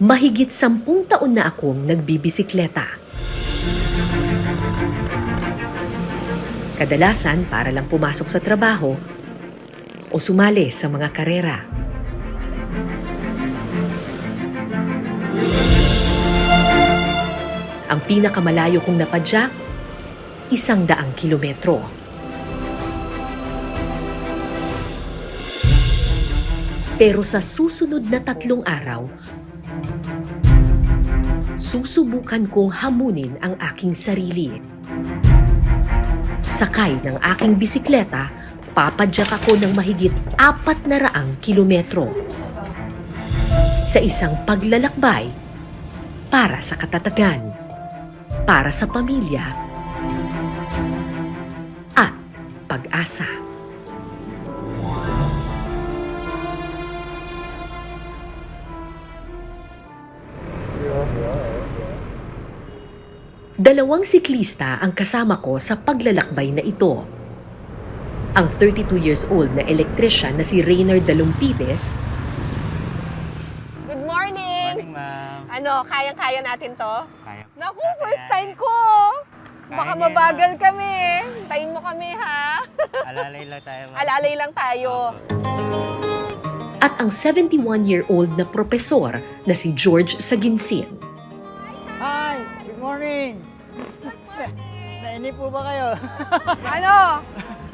Mahigit 10 taon na akong nagbibisikleta. Kadalasan para lang pumasok sa trabaho o sumali sa mga karera. Ang pinakamalayo kong napadyak, 100 kilometro. Pero sa susunod na 3 araw, susubukan kong hamunin ang aking sarili. Sakay ng aking bisikleta, papadyak ako ng mahigit 400 kilometro. Sa isang paglalakbay para sa katatagan, para sa pamilya, at pag-asa. Dalawang siklista ang kasama ko sa paglalakbay na ito. Ang 32 years old na electrician na si Reynard Dalumpides. Good morning! Morning, ma'am. Kayang-kaya natin to? Kaya. Naku, first time ko! Baka Kaya mabagal kami. Hintayin mo kami, ha? Alalay lang tayo, ma'am. Alalay lang tayo. At ang 71-year-old na propesor na si George Saginsin. Hi! Good morning! Nainip po ba kayo?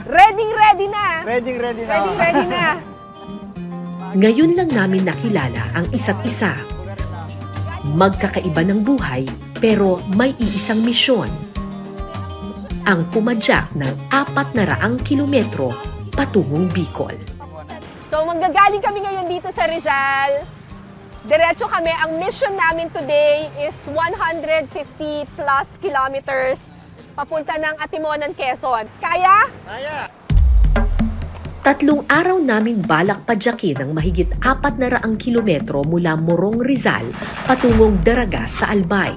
Ready na! Ready na. Ready na! Ngayon lang namin nakilala ang isa't isa. Magkakaiba ng buhay pero may iisang misyon. Ang pumadyak ng 400 kilometro patungong Bicol. So, manggagaling kami ngayon dito sa Rizal. Diretso kami. Ang mission namin today is 150 plus kilometers papunta ng Atimonan, Quezon. Kaya? Kaya! 3 araw namin balak padyakin ang mahigit 400 kilometro mula Morong, Rizal patungong Daraga sa Albay.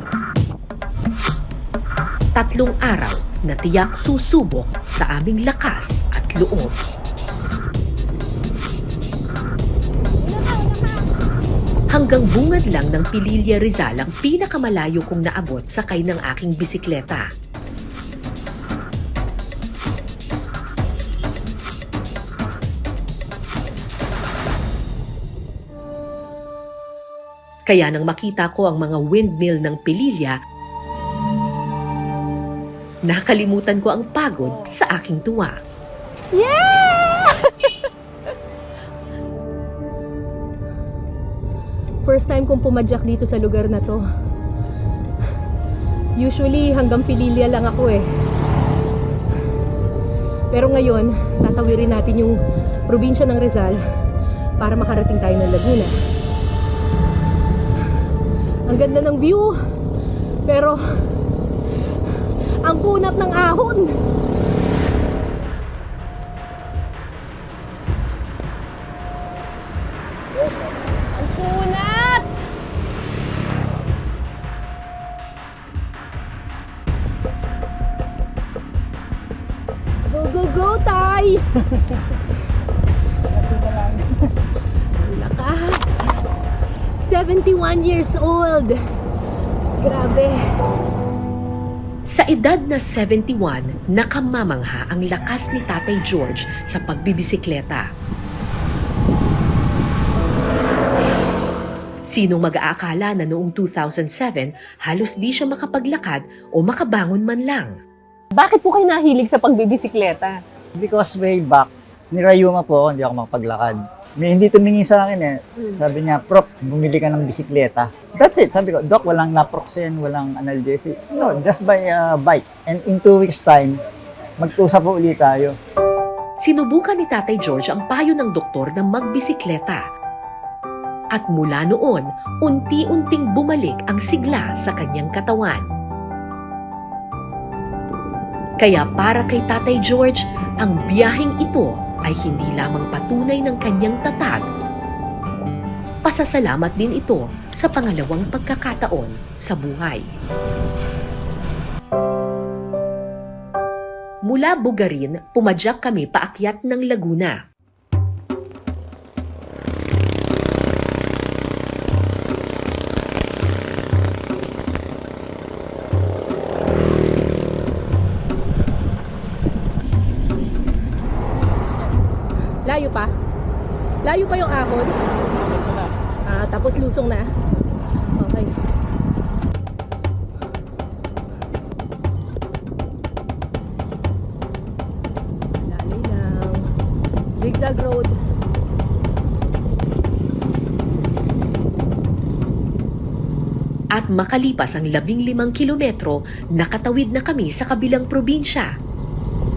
3 araw na tiyak susubok sa aming lakas at loob. Hanggang bungad lang ng Pililla, Rizal ang pinakamalayo kong naabot sakay ng aking bisikleta. Kaya nang makita ko ang mga windmill ng Pililla, nakalimutan ko ang pagod sa aking tuwa. Yeah! First time kong pumadyak dito sa lugar na to. Usually hanggang Pililla lang ako eh. Pero ngayon, tatawirin natin yung probinsya ng Rizal para makarating tayo ng Laguna. Ang ganda ng view, pero ang kunat ng ahon. Ang kunat! Go, go, go, Tay! Lakas! 71 years old! Grabe! Sa edad na 71, nakamamangha ang lakas ni Tatay George sa pagbibisikleta. Sinong mag-aakala na noong 2007, halos di siya makapaglakad o makabangon man lang. Bakit po kayo nahilig sa pagbibisikleta? Because way back, nirayuma po ako, hindi ako makapaglakad. May hindi tumingin sa akin eh. Sabi niya, Prof, bumili ka ng bisikleta. That's it. Sabi ko, Doc, walang naproxen, walang analgesic. No, just buy a bike. And in 2 weeks time, mag-usap po ulit tayo. Sinubukan ni Tatay George ang payo ng doktor na magbisikleta. At mula noon, unti-unting bumalik ang sigla sa kanyang katawan. Kaya para kay Tatay George, ang biyaheng ito ay hindi lamang patunay ng kanyang tatag. Pasasalamat din ito sa pangalawang pagkakataon sa buhay. Mula Bugarin, pumadyak kami paakyat ng Laguna. Layo pa? Layo pa yung ahon? Tapos lusong na? Okay. Lalay lang. Zigzag road. At makalipas ang 15 kilometro, nakatawid na kami sa kabilang probinsya.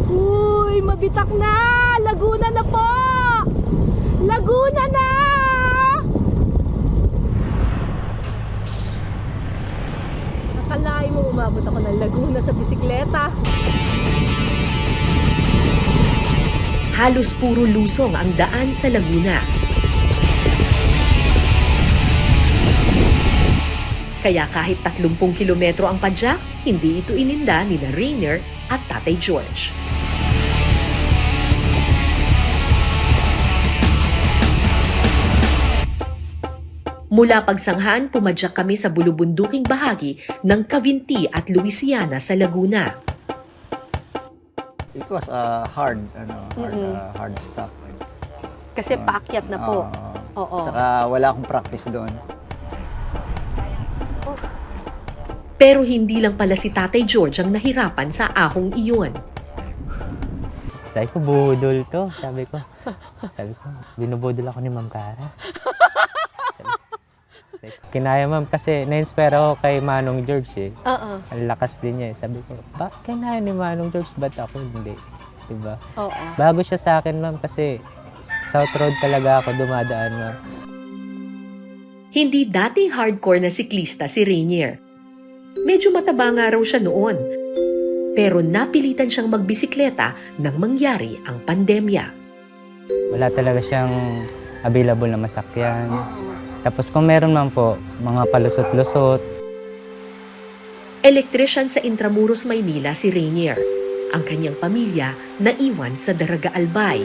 Uy, mabitak na! Laguna na po! Laguna na! Akalain mo umabot ako ng Laguna sa bisikleta. Halos puro lusong ang daan sa Laguna. Kaya kahit 30 kilometro ang padyak, hindi ito ininda ni Rainier at Tatay George. Mula pagsanghaan, pumadyak kami sa bulubunduking bahagi ng Cavinti at Louisiana sa Laguna. It was hard stuff. Kasi paakyat na po. Oo. Saka wala akong practice doon. Pero hindi lang pala si Tatay George ang nahirapan sa ahong iyon. Sabi ko, budol to. Sabi ko, binubudol ako ni Ma'am Cara. Kinaya Ma'am kasi na-inspire ako kay Manong George eh. Ang lakas din niya eh. Sabi ko, kinaya ni Manong George, ba't ako hindi? Diba? Oo. Bago siya sa akin Ma'am kasi South Road talaga ako dumadaan Ma'am. Hindi dating hardcore na siklista si Rainier. Medyo mataba nga raw siya noon. Pero napilitan siyang magbisikleta nang mangyari ang pandemya. Wala talaga siyang available na masakyan. Tapos kung meron man po, mga palusot-lusot. Electrician sa Intramuros, Maynila si Rainier. Ang kanyang pamilya naiwan sa Daraga Albay.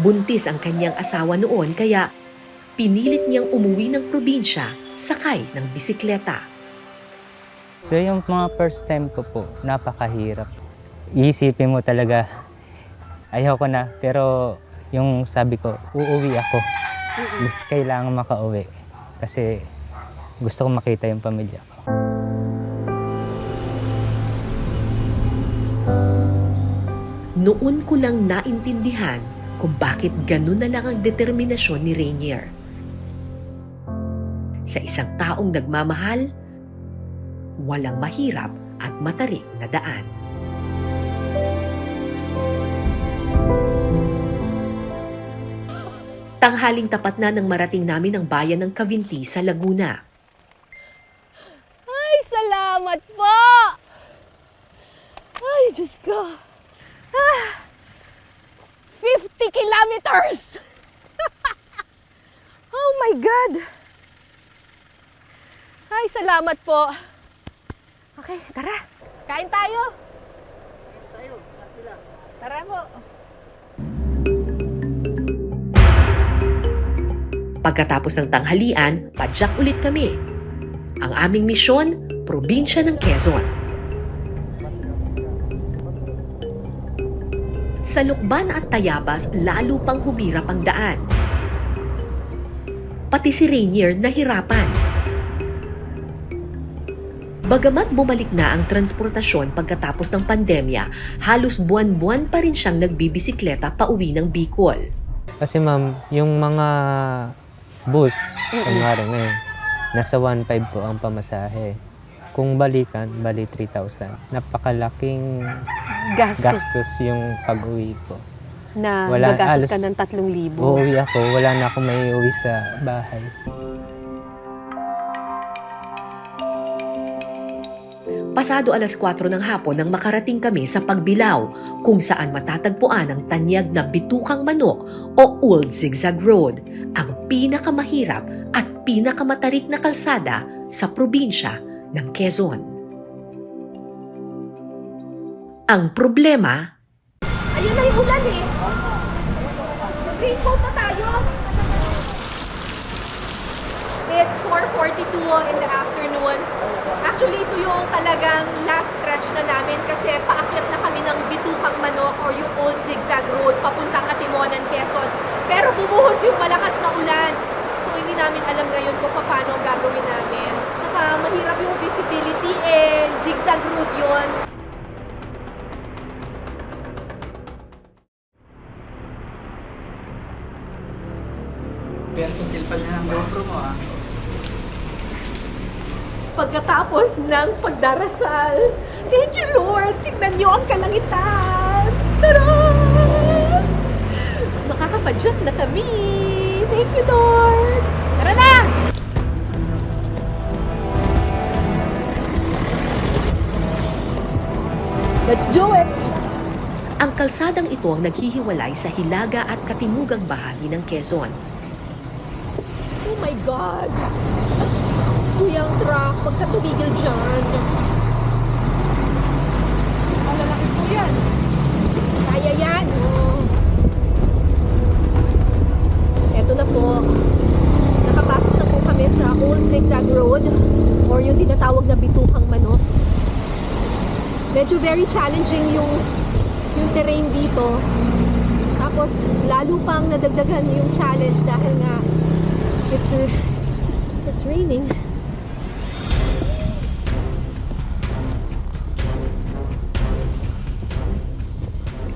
Buntis ang kanyang asawa noon kaya pinilit niyang umuwi ng probinsya sakay ng bisikleta. So yung mga first time ko po, napakahirap. Iisipin mo talaga, ayaw ko na, pero yung sabi ko, uuwi ako. Kailangan makauwi kasi gusto ko makita yung pamilya ko. Noon ko lang naintindihan kung bakit ganun na lang ang determinasyon ni Rainier. Sa isang taong nagmamahal, walang mahirap at matarik na daan. Tanghaling tapat na nang marating namin ang bayan ng Cavinti sa Laguna. Ay, salamat po! Ay, Diyos ko. 50 kilometers! Oh my God! Ay, salamat po. Okay, tara. Kain tayo. Tara po. Pagkatapos ng tanghalian, padyak ulit kami. Ang aming misyon, probinsya ng Quezon. Sa Lukban at Tayabas, lalo pang humirap ang daan. Pati si Rainier nahirapan. Bagamat bumalik na ang transportasyon pagkatapos ng pandemya, halos buwan-buwan pa rin siyang nagbibisikleta pauwi ng Bicol. Kasi Ma'am, yung mga bus, kunwari ngayon, nasa 1.5 po ang pamasahe. Kung balikan, bali 3,000. Napakalaking gastos yung pag-uwi po. Na Wala, gagastos ka halos- ng 3,000. Uuwi ako, wala na akong may uwi sa bahay. Pasado alas 4 ng hapon nang makarating kami sa Pagbilao, kung saan matatagpuan ang tanyag na Bitukang Manok o Old Zigzag Road, ang pinakamahirap at pinakamatarik na kalsada sa probinsya ng Quezon. Ang problema, Ayun na yung ulan eh. Raincoat na tayo. It's 4:42 in the afternoon. Actually, ito yung talagang last stretch na namin kasi paakyat na kami ng Bitukang Manok or yung Old Zigzag Road papuntang Atimonan, Quezon. Pero bumuhos yung malakas na ulan. So, hindi namin alam ngayon kung paano ang gagawin namin. Tsaka mahirap yung visibility zigzag road yun. Pero single pal na ng GoPro mo ah. Pagkatapos ng pagdarasal, thank you Lord, tignan niyo ang kalangitan. Tara! Makakapadyak na kami. Thank you Lord. Tara na! Let's do it! Ang kalsadang ito ang naghihiwalay sa Hilaga at katimugang bahagi ng Quezon. Oh my God! Kuyang truck, pagka tumigil dyan. Malalaki po yan. Kaya yan. Oh. Eto na po. Nakapasok na po kami sa Old Zigzag Road or yung tinatawag na Bitukang Manok. Medyo very challenging yung terrain dito. Tapos lalo pang nadagdagan yung challenge dahil nga it's raining.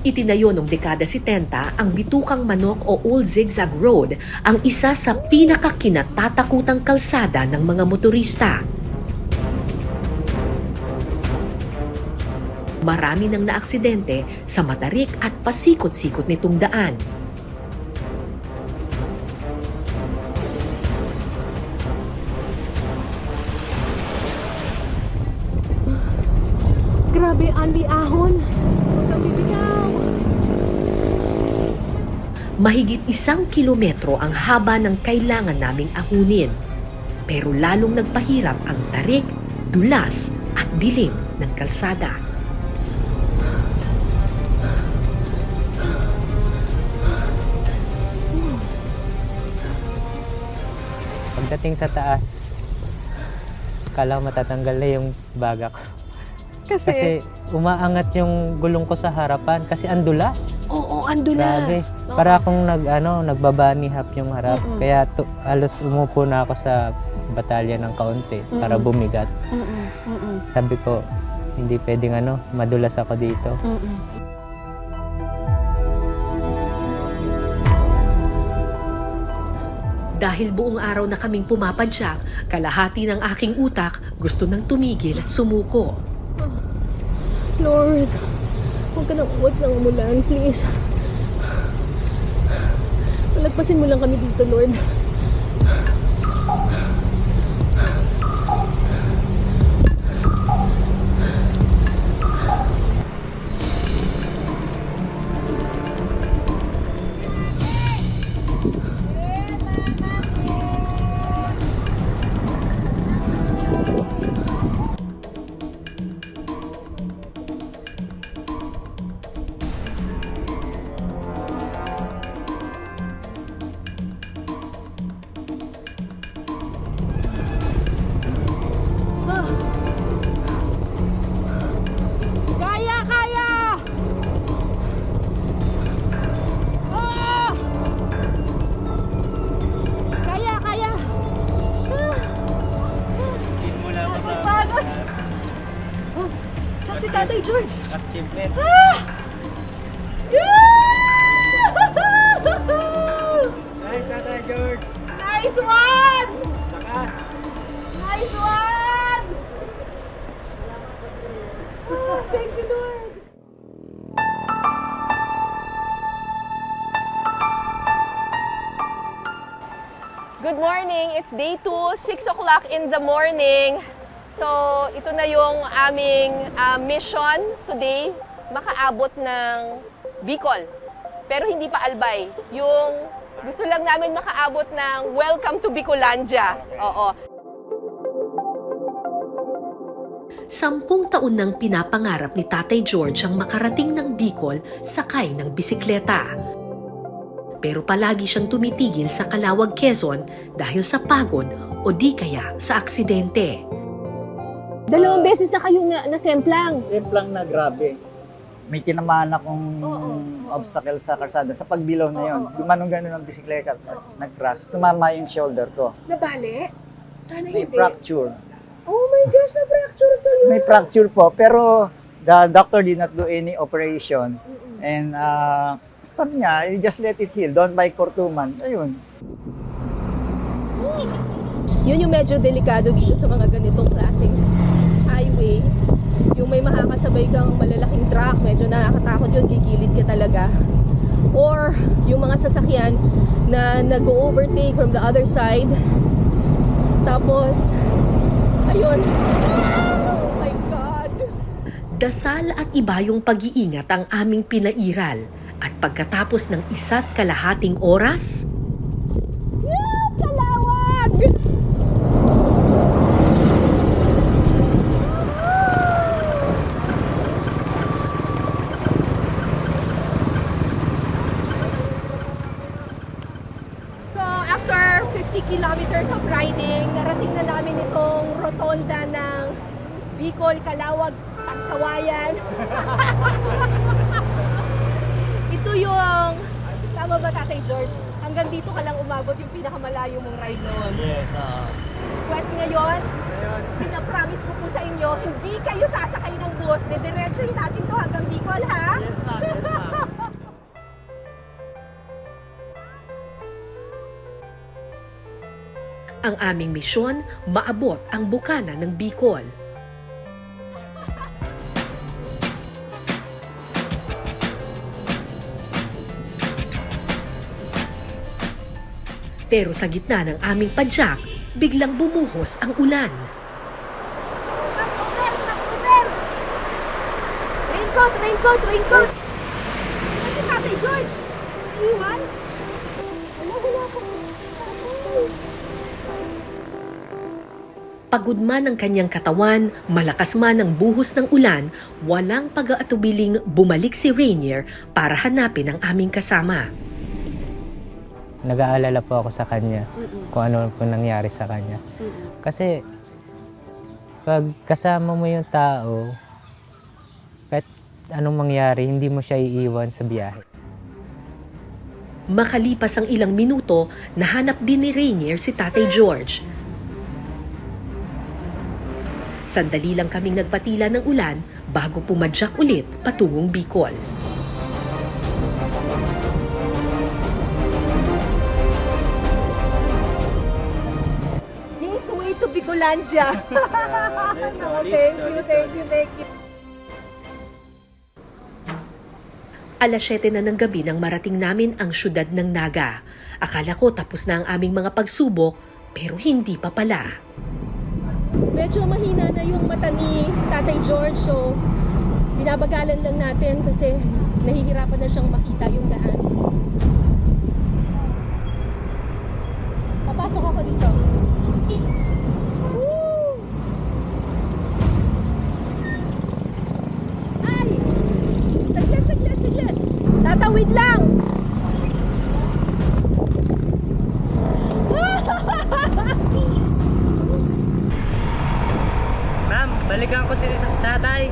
Itinayo noong dekada 70 ang Bitukang Manok o Old Zigzag Road ang isa sa pinakakinatatakutang kalsada ng mga motorista. Marami nang naaksidente sa matarik at pasikot-sikot nitong daan. Grabe, Andy Ahon. Huwag kang bibigaw. Mahigit 1 kilometro ang haba ng kailangan naming ahunin. Pero lalong nagpahirap ang tarik, dulas at dilim ng kalsada. Pagdating sa taas, kala ko matatanggal na yung baga ko. Kasi umaangat yung gulong ko sa harapan kasi andulas. Oo, Grabe. andulas. Para akong nagbabani hap yung harap. Kaya halos umupo na ako sa batalya ng kaunti para bumigat. Sabi ko, hindi pwedeng madulas ako dito. Dahil buong araw na kaming pumapadyak, kalahati ng aking utak gusto nang tumigil at sumuko. Lord, huwag ka nang uwat ng umulan, please. Palagpasin mo lang kami dito, Lord. Kaya! Kaya! Oh! Kaya! Kaya! Speed mo lang Pagod! Saan si Tatay George? achievement. Nice, Ate George. Nice one! Lakas. Nice one! Oh, thank you, Lord. Good morning. It's day 2, 6 o'clock in the morning. So, ito na yung aming mission today, makaabot ng Bicol. Pero hindi pa Albay. Yung gusto lang namin makaabot ng Welcome to Bicolandia. Oo. 10 taon nang pinapangarap ni Tatay George ang makarating ng Bicol sakay ng bisikleta. pero palagi siyang tumitigil sa Calawag, Quezon dahil sa pagod o di kaya sa aksidente. Dalawang beses na kayong nasemplang. Simplang na grabe. May tinamaan akong obstacle sa karsada, sa pagbilaw na yon. Gumanong gano'n ang bisikleta at nag-crash. Tumama yung shoulder ko. Nabali? Sana May hindi. fracture. Oh my gosh, na-fracture kayo. May fracture po, pero the doctor did not do any operation. And sabi niya, you just let it heal. Don't buy Cortuman. Ayun. Yun yung medyo delikado dito sa mga ganitong klaseng highway. Yung may makakasabay kang malalaking truck, medyo nakakatakot yun, gigilid ka talaga. Or yung mga sasakyan na nag-overtake from the other side. Tapos, ayun. Oh my God! Dasal at iba yung pag-iingat ang aming pinairal at pagkatapos ng 1.5 oras, Calawag! So, after 50 kilometers of riding, narating na namin itong rotonda ng Bicol, Calawag, Tagkawayan. Ito yung, tama ba Tatay George? Hanggang dito ka lang umabot yung pinakamalayo mong ride noon. Yes. Quest ngayon, pinapromise ko po sa inyo, hindi kayo sasakay ng bus, didiretsuhin natin to hanggang Bicol, ha? Yes, ma'am. Yes, ma'am. ang aming misyon, maabot ang bukana ng Bicol. Pero sa gitna ng aming padyak, biglang bumuhos ang ulan. Raincoat, raincoat, raincoat! Kasi Tatay George, iwan? Wala ko. Pagod man ang kanyang katawan, malakas man ang buhos ng ulan, walang pag-aatubiling bumalik si Rainier para hanapin ang aming kasama. Nag-aalala po ako sa kanya kung ano po nangyari sa kanya. Kasi pag kasama mo yung tao, kahit anong mangyari, hindi mo siya iiwan sa biyahe. Makalipas ang ilang minuto, nahanap din ni Rainier si Tatay George. Sandali lang kaming nagpatila ng ulan bago pumadyak ulit patungong Bicol. Gateway to Bicolandia. Thank you. Alas 7 na ng gabi nang marating namin ang syudad ng Naga. Akala ko tapos na ang aming mga pagsubok, pero hindi pa pala. Medyo mahina na yung mata ni Tatay George, so binabagalan lang natin kasi nahihirapan na siyang makita yung daan. Papasok ako dito. Woo! Ay! Saglit! Tatawid lang! Ma'am, balikan ko si tatay.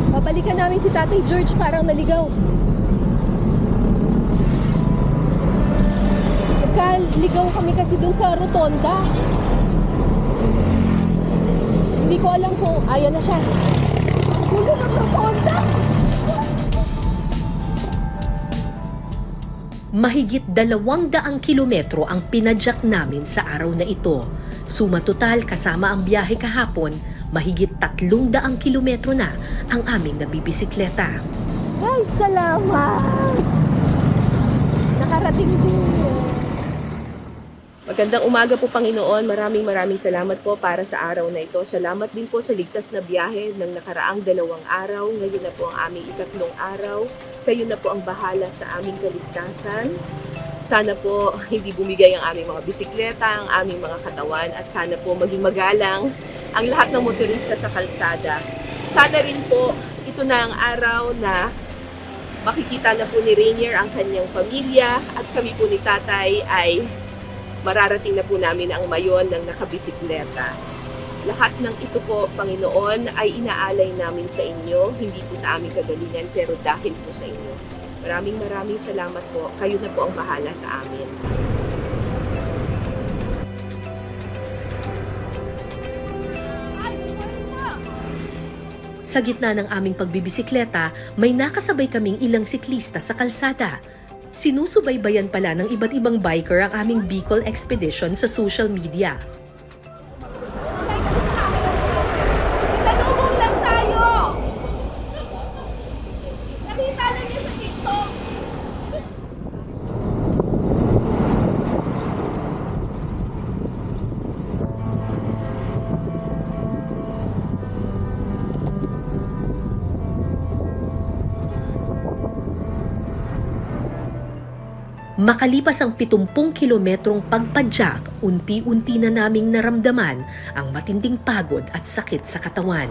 Babalikan namin si Tatay George, parang naligaw. Nagkaligaw kami kasi dun sa rotonda. Hindi ko alam kung ayan na siya. Dulo ng rotonda! Mahigit 200 kilometro ang pinadyak namin sa araw na ito. Suma total kasama ang biyahe kahapon, mahigit 300 kilometro na ang aming nabibisikleta. Ay, salamat! Nakarating din. Magandang umaga po Panginoon, maraming salamat po para sa araw na ito. Salamat din po sa ligtas na biyahe ng nakaraang 2 araw. Ngayon na po ang aming 3 araw. Kayo na po ang bahala sa aming kaligtasan. Sana po hindi bumigay ang aming mga bisikleta, ang aming mga katawan at sana po maging magalang ang lahat ng motorista sa kalsada. Sana rin po ito na ang araw na makikita na po ni Rainier ang kanyang pamilya at kami po ni Tatay ay mararating na po namin ang mayon ng nakabisikleta. Lahat ng ito po, Panginoon, ay inaalay namin sa inyo, hindi po sa aming kagalingan, pero dahil po sa inyo. Maraming salamat po. Kayo na po ang bahala sa amin. Sa gitna ng aming pagbibisikleta, may nakasabay kaming ilang siklista sa kalsada. Sinusubaybayan pala ng iba't ibang biker ang aming Bicol Expedition sa social media. Sinalubong lang tayo! Nakita lang niya sa TikTok! Makalipas ang 70 kilometrong pagpadyak, unti-unti na naming naramdaman ang matinding pagod at sakit sa katawan.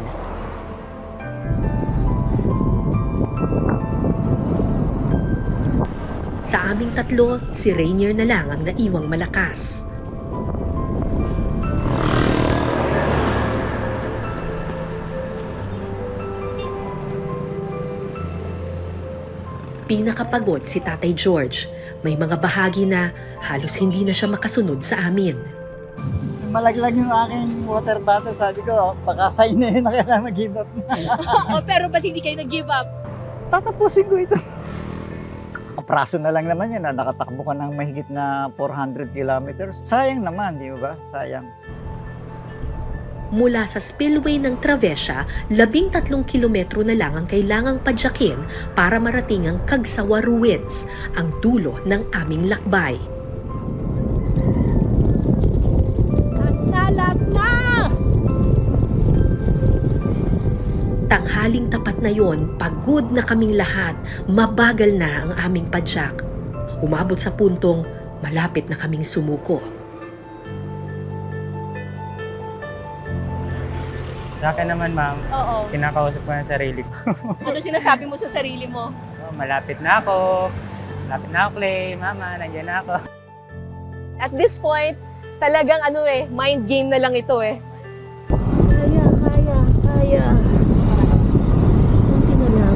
Sa aming tatlo, si Rainier na lang ang naiwang malakas. Pinakapagod si Tatay George. May mga bahagi na halos hindi na siya makasunod sa amin. Malaglag yung aking water bottle. Sabi ko, baka sign na yun na kailangan mag-give up na. Pero ba't hindi kayo nag-give up? Tatapusin ko ito. Kapraso na lang naman yan. Nakatakbo ka ng mahigit na 400 kilometers. Sayang naman, di ba? Sayang. Mula sa spillway ng Travesya, 13 kilometro na lang ang kailangang padyakin para marating ang Cagsawa Ruins, ang dulo ng aming lakbay. Last na! Tanghaling tapat na yon, pagod na kaming lahat, mabagal na ang aming padyak. Umabot sa puntong malapit na kaming sumuko. Sa akin naman, ma'am, Oo. kinakausap ko ng sarili ko. Ano sinasabi mo sa sarili mo? Oh, malapit na ako. Malapit na ako, Clay. Mama, nandiyan na ako. At this point, talagang mind game na lang ito eh. Kaya. Kunti na lang.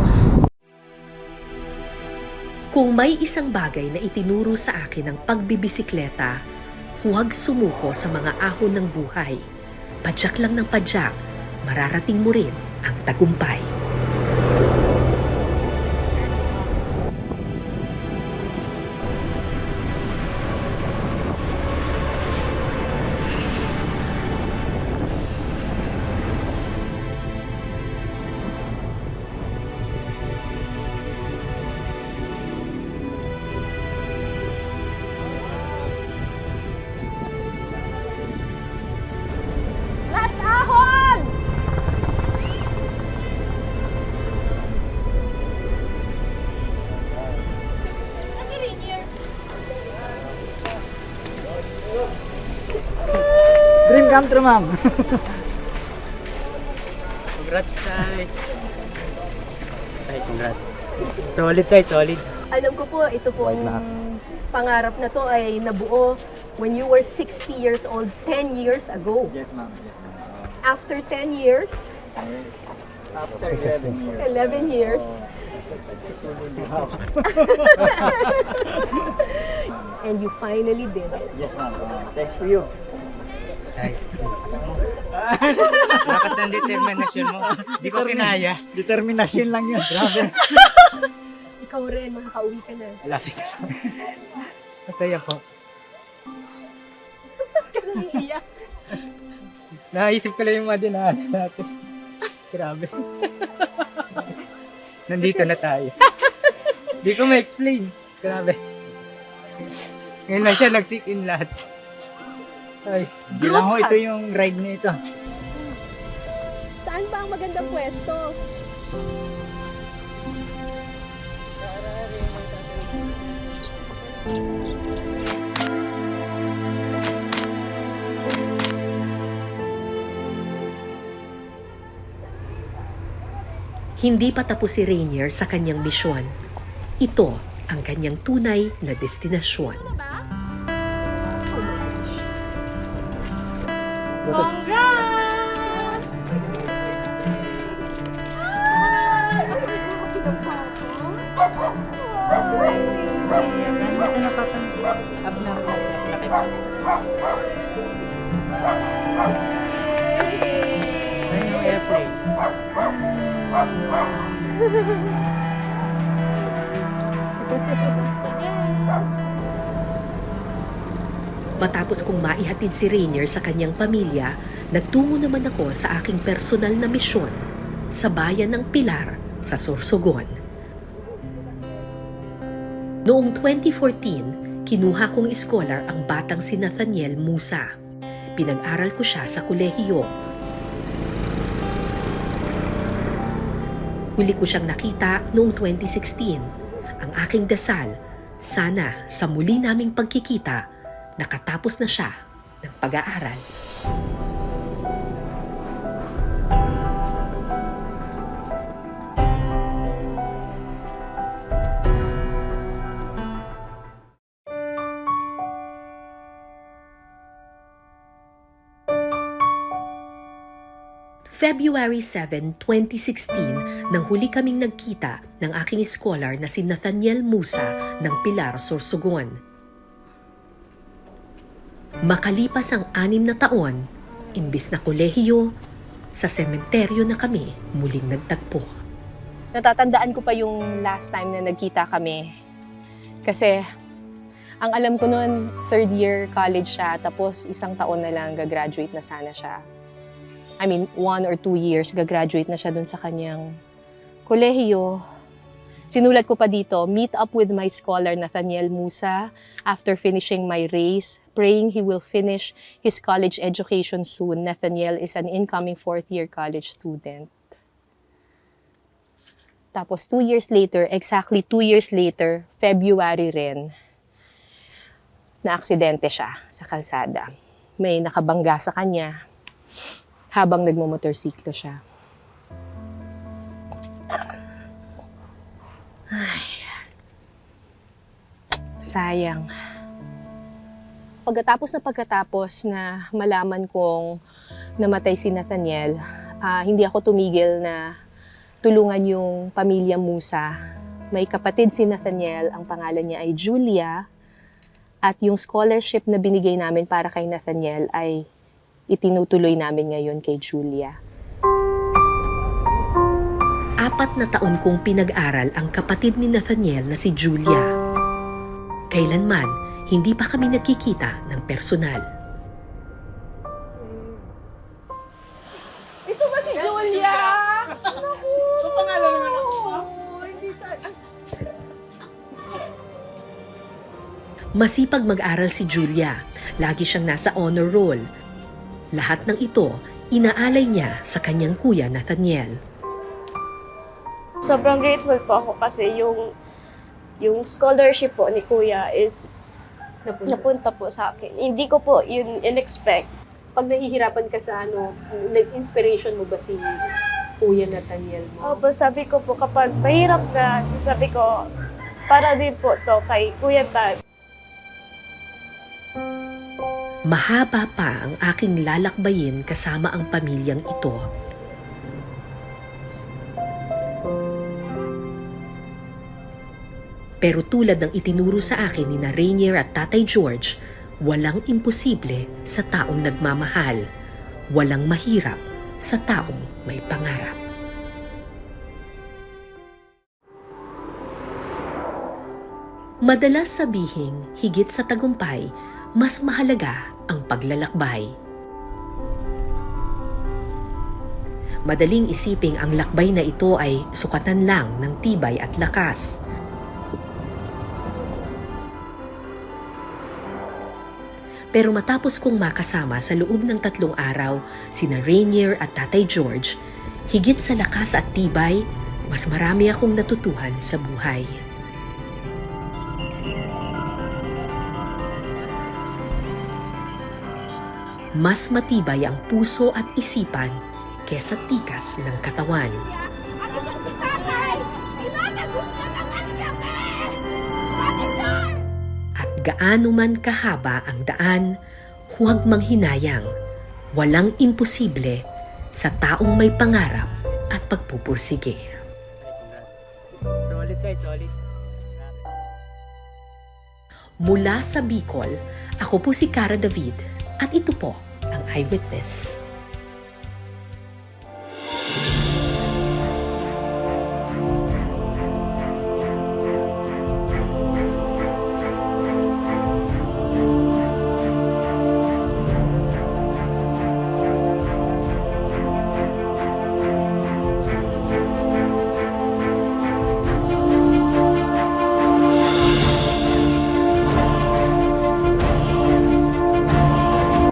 Kung may isang bagay na itinuro sa akin ng pagbibisikleta, huwag sumuko sa mga ahon ng buhay. Padyak lang ng padyak, mararating mo rin ang tagumpay. Last ahon! Saan si Rainier? Dream come true, ma'am. Congrats, Tay. Tay, congrats. Solid, Tay, solid. Alam ko po, ito pong White map. pangarap na to ay nabuo when you were 60 years old, 10 years ago. Yes, ma'am. Yes, ma'am. After 10 years, After 11 years. 11 years, and you finally did it. Yes, ma'am. Thanks to you. Tay, lakas mo. Lakas ng determinasyon mo. Di ko kinaya. Determinasyon lang yun. Grabe. Ikaw rin, makakauwi ka na. Malapit na. Masaya po. Iiyak. Naisip ko lang yung mga dinaanan natin. Grabe. Nandito na tayo. Di ko ma-explain. Grabe. Ngayon lang siya nag-sick in lahat. Ay, Hindi lang ho, ito yung ride na ito. Saan ba ang magandang pwesto? Hindi pa tapos si Rainier sa kanyang misyon. Ito ang kanyang tunay na destinasyon. Matapos kong maihatid si Rainier sa kanyang pamilya, nagtungo naman ako sa aking personal na misyon sa bayan ng Pilar sa Sorsogon. Noong 2014, kinuha kong iskolar ang batang si Nathaniel Musa. Pinag-aral ko siya sa kolehiyo. Huli ko siyang nakita noong 2016. Ang aking dasal, sana sa muli naming pagkikita, nakatapos na siya ng pag-aaral. February 7, 2016, nang huli kaming nagkita ng aking scholar na si Nathaniel Musa ng Pilar, Sorsogon. Makalipas ang 6 na taon, imbis na kolehiyo, sa sementeryo na kami muling nagtagpo. Natatandaan ko pa yung last time na nagkita kami. Kasi ang alam ko noon, 3rd year college siya, tapos 1 taon na lang gagraduate na sana siya. 1 or 2 years, gagraduate na siya dun sa kanyang kolehiyo. Sinulat ko pa dito, meet up with my scholar Nathaniel Musa after finishing my race, praying he will finish his college education soon. Nathaniel is an incoming 4th year college student. Tapos 2 years later, exactly 2 years later, February rin, na-aksidente siya sa kalsada. May nakabangga sa kanya habang nagmumotorsiklo siya. Ay, sayang. Pagkatapos na malaman kong namatay si Nathaniel, hindi ako tumigil na tulungan yung pamilya Musa. May kapatid si Nathaniel, ang pangalan niya ay Julia, at yung scholarship na binigay namin para kay Nathaniel ay itinutuloy namin ngayon kay Julia. 4 na taon kong pinag-aral ang kapatid ni Nathaniel na si Julia. Kailanman, hindi pa kami nagkikita ng personal. Ito ba si Julia? So, pangalan naman ako. Masipag mag-aral si Julia. Lagi siyang nasa honor roll. Lahat ng ito, inaalay niya sa kanyang kuya Nathaniel. Sobrang grateful po ako kasi yung scholarship po ni Kuya is napunta po sa akin. Hindi ko po yun in-expect. Pag nahihirapan ka sa nag-inspiration mo ba si Kuya Nathaniel mo? Opo, sabi ko po kapag mahirap na, sabi ko, para din po to kay Kuya Tad. Mahaba pa ang aking lalakbayin kasama ang pamilyang ito. Pero tulad ng itinuro sa akin ni Rainier at Tatay George, walang imposible sa taong nagmamahal. Walang mahirap sa taong may pangarap. Madalas sabihing higit sa tagumpay, mas mahalaga ang paglalakbay. Madaling isiping ang lakbay na ito ay sukatan lang ng tibay at lakas. Pero matapos kong makasama sa loob ng 3 araw sina Rainier at Tatay George, higit sa lakas at tibay, mas marami akong natutuhan sa buhay. Mas matibay ang puso at isipan kesa tikas ng katawan. gaano man kahaba ang daan, huwag manghinayang. Walang imposible sa taong may pangarap at pagpupursige. Solid guys, solid. Mula sa Bicol, ako po si Cara David at ito po ang Eyewitness.